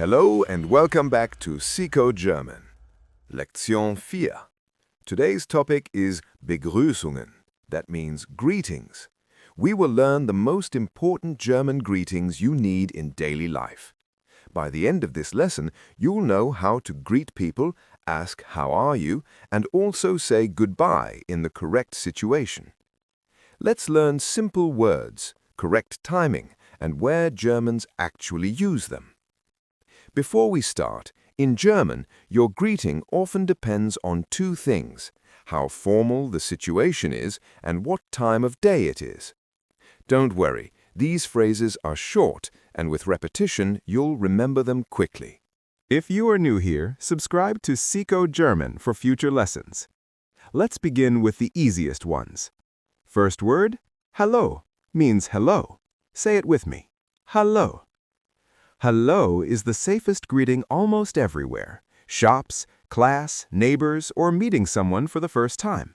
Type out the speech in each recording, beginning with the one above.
Hello and welcome back to Sikho German. Lektion 4. Today's topic is Begrüßungen. That means greetings. We will learn the most important German greetings you need in daily life. By the end of this lesson, you'll know how to greet people, ask how are you, and also say goodbye in the correct situation. Let's learn simple words, correct timing, and where Germans actually use them. Before we start, in German, your greeting often depends on two things: how formal the situation is and what time of day it is. Don't worry, these phrases are short, and with repetition, you'll remember them quickly. If you are new here, subscribe to Sikho German for future lessons. Let's begin with the easiest ones. First word, Hallo, means hello. Say it with me. Hallo. Hello is the safest greeting almost everywhere: shops, class, neighbors, or meeting someone for the first time.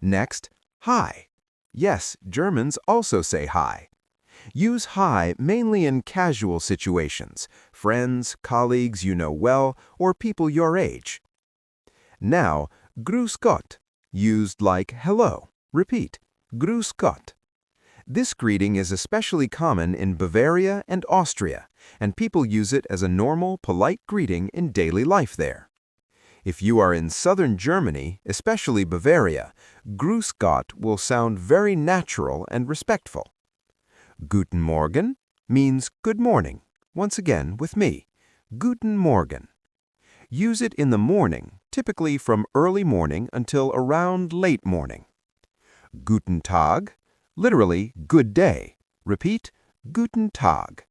Next, hi. Yes, Germans also say hi. Use hi mainly in casual situations: friends, colleagues you know well, or people your age. Now, Grüß Gott, used like hello. Repeat, Grüß Gott. This greeting is especially common in Bavaria and Austria, and people use it as a normal, polite greeting in daily life there. If you are in southern Germany, especially Bavaria, Grüß Gott will sound very natural and respectful. Guten Morgen means good morning. Once again with me, Guten Morgen. Use it in the morning, typically from early morning until around late morning. Guten Tag, literally good day. Repeat, Guten Tag.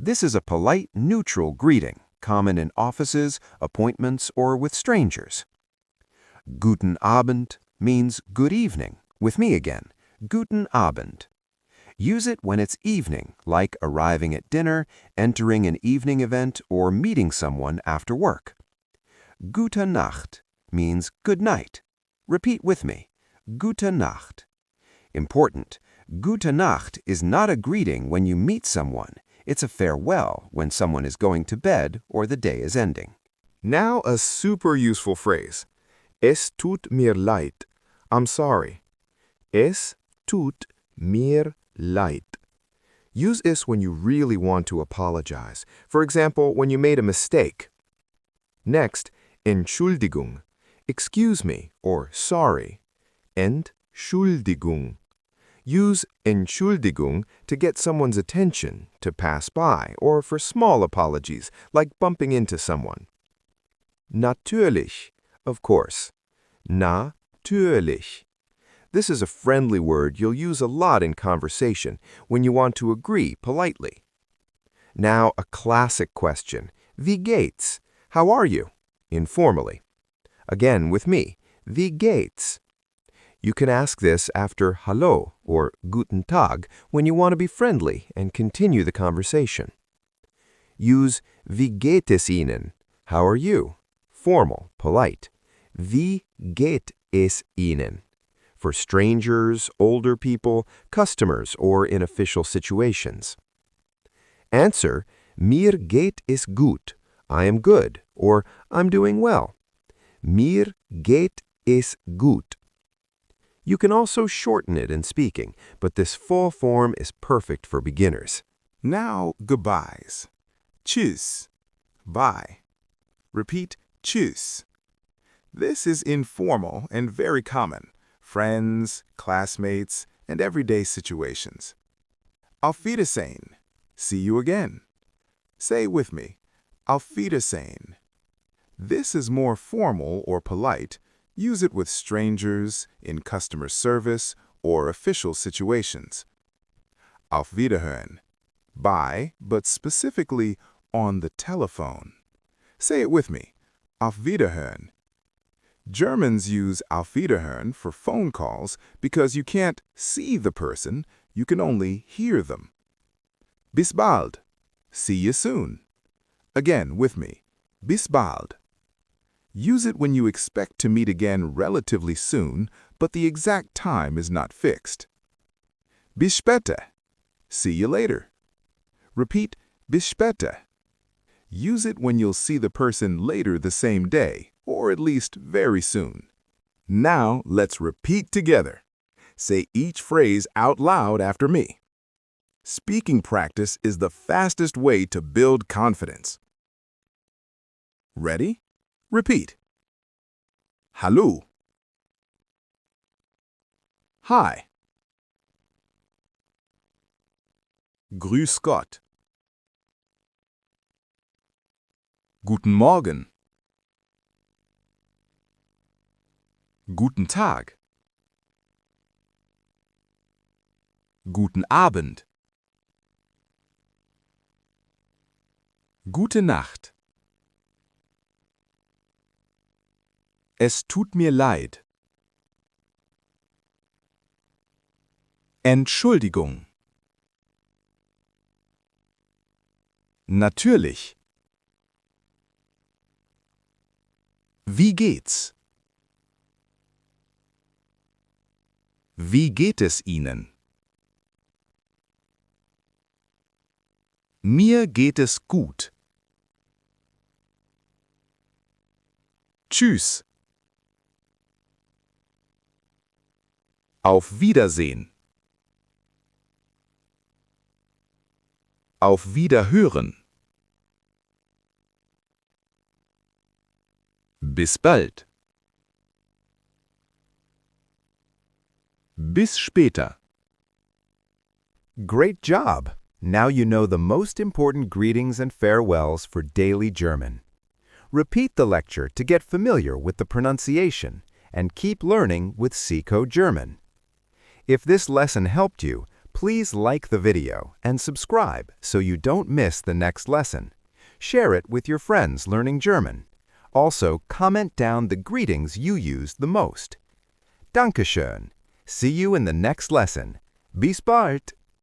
This is a polite, neutral greeting, common in offices, appointments, or with strangers. Guten Abend means good evening. With me again, Guten Abend. Use it when it's evening, like arriving at dinner, entering an evening event, or meeting someone after work. Gute Nacht means good night. Repeat with me, Gute Nacht. Important, Gute Nacht is not a greeting when you meet someone. It's a farewell when someone is going to bed or the day is ending. Now a super useful phrase. Es tut mir leid. I'm sorry. Es tut mir leid. Use es when you really want to apologize. For example, when you made a mistake. Next, Entschuldigung, excuse me or sorry. Entschuldigung. Use Entschuldigung to get someone's attention, to pass by, or for small apologies, like bumping into someone. Natürlich, of course. Natürlich. This is a friendly word you'll use a lot in conversation when you want to agree politely. Now a classic question. Wie geht's? How are you? Informally. Again with me. Wie geht's? You can ask this after Hallo or Guten Tag when you want to be friendly and continue the conversation. Use Wie geht es Ihnen? How are you? Formal, polite. Wie geht es Ihnen? For strangers, older people, customers, or in official situations. Answer Mir geht es gut. I am good, or I'm doing well. Mir geht es gut. You can also shorten it in speaking, but this full form is perfect for beginners. Now, goodbyes. Tschüss. Bye. Repeat, Tschüss. This is informal and very common. Friends, classmates, and everyday situations. Auf Wiedersehen. See you again. Say with me, Auf Wiedersehen. This is more formal or polite. Use it with strangers, in customer service, or official situations. Auf Wiederhören. Bye, but specifically on the telephone. Say it with me. Auf Wiederhören. Germans use Auf Wiederhören for phone calls because you can't see the person, you can only hear them. Bis bald. See you soon. Again with me. Bis bald. Use it when you expect to meet again relatively soon, but the exact time is not fixed. Bis später. See you later. Repeat, bis später. Use it when you'll see the person later the same day, or at least very soon. Now, let's repeat together. Say each phrase out loud after me. Speaking practice is the fastest way to build confidence. Ready? Repeat. Hallo. Hi. Grüß Gott. Guten Morgen. Guten Tag. Guten Abend. Gute Nacht. Es tut mir leid. Entschuldigung. Natürlich. Wie geht's? Wie geht es Ihnen? Mir geht es gut. Tschüss. Auf Wiedersehen. Auf Wiederhören. Bis bald. Bis später. Great job! Now you know the most important greetings and farewells for daily German. Repeat the lecture to get familiar with the pronunciation and keep learning with Sikho German. If this lesson helped you, please like the video and subscribe so you don't miss the next lesson. Share it with your friends learning German. Also, comment down the greetings you used the most. Dankeschön. See you in the next lesson. Bis bald!